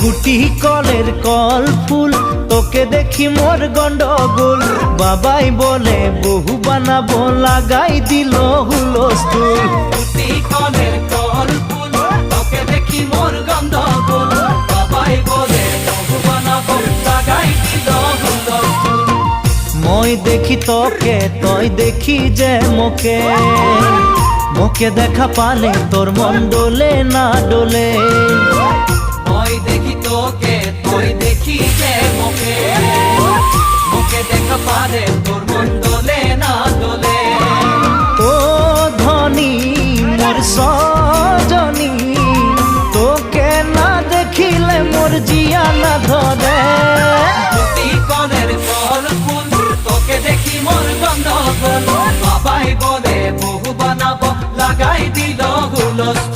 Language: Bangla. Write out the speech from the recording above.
গুটি কলের কল ফুল তোকে দেখি মোর গন্ডগোল বাবাই বলে বহু বানাবো লাগাই দিল হুলস্থুল গুটি কলের কল ফুল তোকে দেখি মোর গন্ডগোল বাবাই বলে বহু বানাবো লাগাই দিল হুলস্থুল মই দেখি তোকে তই দেখি যে মোকে মোকে দেখা পালে তোর মন ডোলে না ডোলে মই দেখি তোকে তুই দেখি যে মোকে মোকে দেখা পারে তোর মন দোলে না দোলে ও ধনী মোর সজনী তোকে না দেখিলে মোর জিয়া না ধরে গুটি কলের কল ফুল তোকে দেখি মোর গন্ডগোল বাবাই বলে বহু বানাবো লাগাই দিল হুলস্থুল